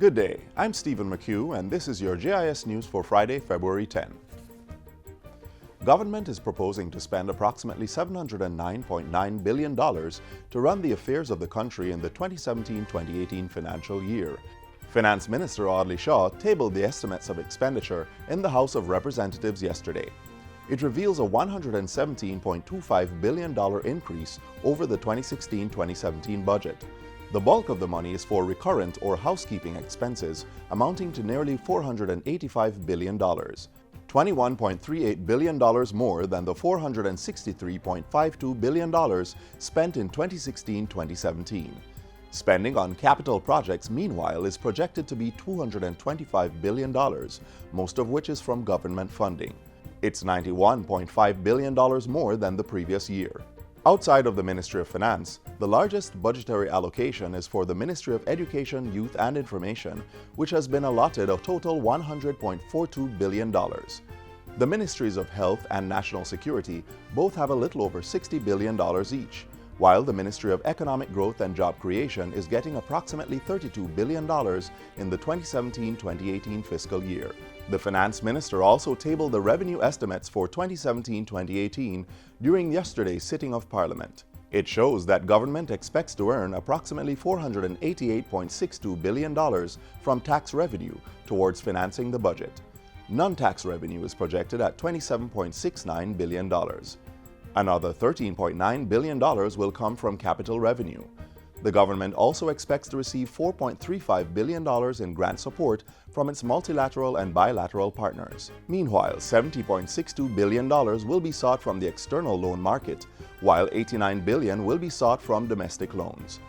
Good day, I'm Stephen McHugh and this is your JIS News for Friday, February 10. Government is proposing to spend approximately $709.9 billion to run the affairs of the country in the 2017-2018 financial year. Finance Minister Audley Shaw tabled the estimates of expenditure in the House of Representatives yesterday. It reveals a $117.25 billion increase over the 2016-2017 budget. The bulk of the money is for recurrent or housekeeping expenses amounting to nearly $485 billion, $21.38 billion more than the $463.52 billion spent in 2016-2017. Spending on capital projects, meanwhile, is projected to be $225 billion, most of which is from government funding. It's $91.5 billion more than the previous year. Outside of the Ministry of Finance, the largest budgetary allocation is for the Ministry of Education, Youth and Information, which has been allotted a total $100.42 billion. The Ministries of Health and National Security both have a little over $60 billion each, while the Ministry of Economic Growth and Job Creation is getting approximately $32 billion in the 2017-2018 fiscal year. The Finance Minister also tabled the revenue estimates for 2017-2018 during yesterday's sitting of Parliament. It shows that government expects to earn approximately $488.62 billion from tax revenue towards financing the budget. Non-tax revenue is projected at $27.69 billion. Another $13.9 billion will come from capital revenue. The government also expects to receive $4.35 billion in grant support from its multilateral and bilateral partners. Meanwhile, $70.62 billion will be sought from the external loan market, while $89 billion will be sought from domestic loans.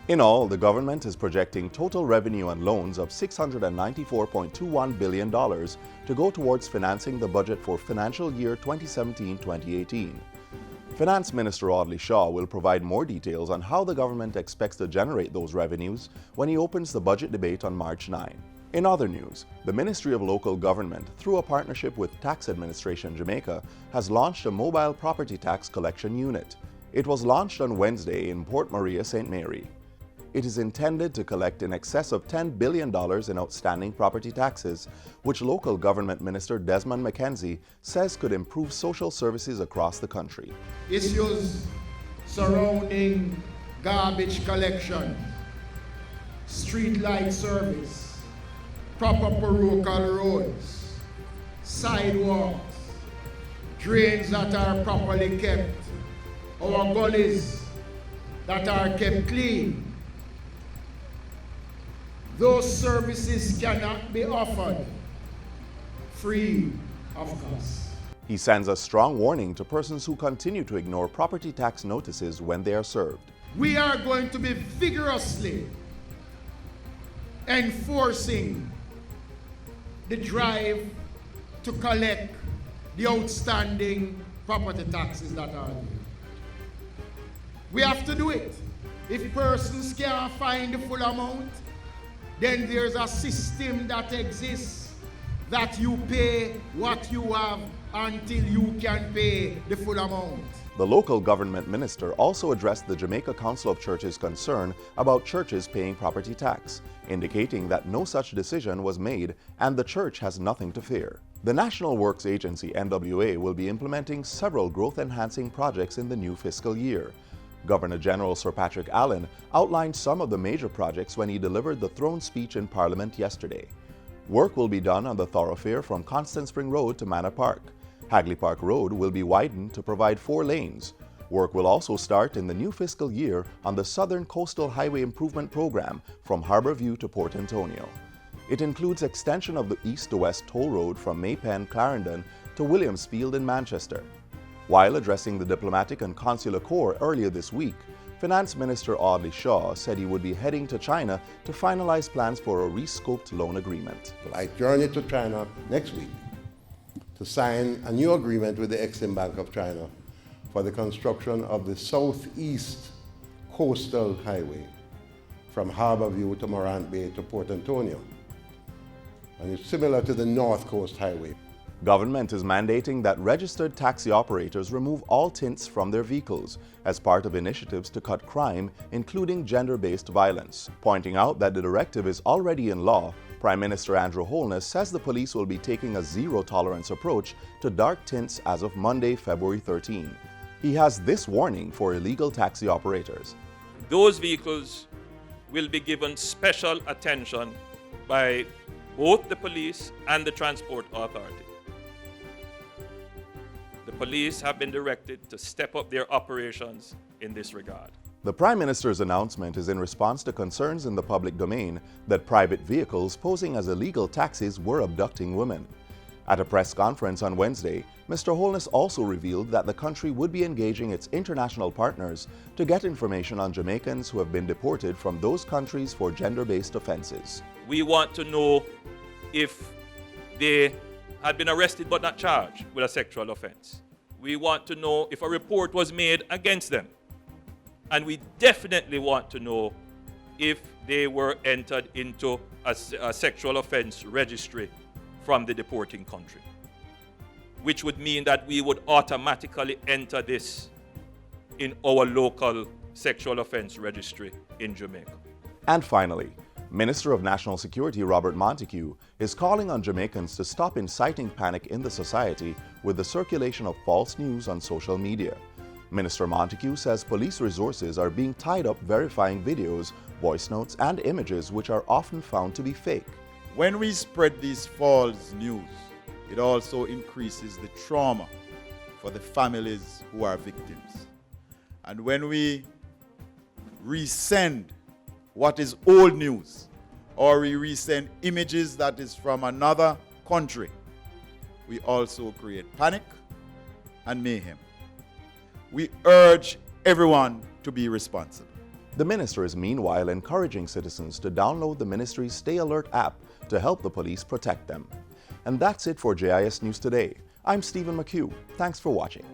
In all, the government is projecting total revenue and loans of $694.21 billion to go towards financing the budget for financial year 2017-2018. Finance Minister Audley Shaw will provide more details on how the government expects to generate those revenues when he opens the budget debate on March 9. In other news, the Ministry of Local Government, through a partnership with Tax Administration Jamaica, has launched a mobile property tax collection unit. It was launched on Wednesday in Port Maria, St. Mary. It is intended to collect in excess of $10 billion in outstanding property taxes, which Local Government Minister Desmond McKenzie says could improve social services across the country. Issues surrounding garbage collection, street light service, proper parochial roads, sidewalks, drains that are properly kept, our gullies that are kept clean. Those services cannot be offered free of cost. He sends a strong warning to persons who continue to ignore property tax notices when they are served. We are going to be vigorously enforcing the drive to collect the outstanding property taxes that are due. We have to do it. If persons can't find the full amount, then there's a system that exists that you pay what you have until you can pay the full amount. The local government minister also addressed the Jamaica Council of Churches' concern about churches paying property tax, indicating that no such decision was made and the church has nothing to fear. The National Works Agency, NWA, will be implementing several growth-enhancing projects in the new fiscal year. Governor General Sir Patrick Allen outlined some of the major projects when he delivered the throne speech in Parliament yesterday. Work will be done on the thoroughfare from Constant Spring Road to Manor Park. Hagley Park Road will be widened to provide 4 lanes. Work will also start in the new fiscal year on the Southern Coastal Highway Improvement Program from Harbourview to Port Antonio. It includes extension of the east to west toll road from Maypen, Clarendon to Williamsfield in Manchester. While addressing the Diplomatic and Consular Corps earlier this week, Finance Minister Audley Shaw said he would be heading to China to finalize plans for a rescoped loan agreement. I journey to China next week to sign a new agreement with the Exim Bank of China for the construction of the Southeast Coastal Highway from Harbourview to Morant Bay to Port Antonio. And it's similar to the North Coast Highway. Government is mandating that registered taxi operators remove all tints from their vehicles as part of initiatives to cut crime, including gender-based violence. Pointing out that the directive is already in law, Prime Minister Andrew Holness says the police will be taking a zero-tolerance approach to dark tints as of Monday, February 13. He has this warning for illegal taxi operators. Those vehicles will be given special attention by both the police and the Transport Authority. The police have been directed to step up their operations in this regard. The Prime Minister's announcement is in response to concerns in the public domain that private vehicles posing as illegal taxis were abducting women. At a press conference on Wednesday, Mr. Holness also revealed that the country would be engaging its international partners to get information on Jamaicans who have been deported from those countries for gender-based offenses. We want to know if they had been arrested but not charged with a sexual offense. We want to know if a report was made against them. And we definitely want to know if they were entered into a sexual offense registry from the deporting country, which would mean that we would automatically enter this in our local sexual offense registry in Jamaica. And finally, Minister of National Security Robert Montego is calling on Jamaicans to stop inciting panic in the society with the circulation of false news on social media. Minister Montego says police resources are being tied up verifying videos, voice notes, and images which are often found to be fake. When we spread these false news, it also increases the trauma for the families who are victims. And when we resend what is old news, or we resend images that is from another country, we also create panic and mayhem. We urge everyone to be responsible. The minister is meanwhile encouraging citizens to download the ministry's Stay Alert app to help the police protect them. And that's it for JIS News Today. I'm Stephen McHugh. Thanks for watching.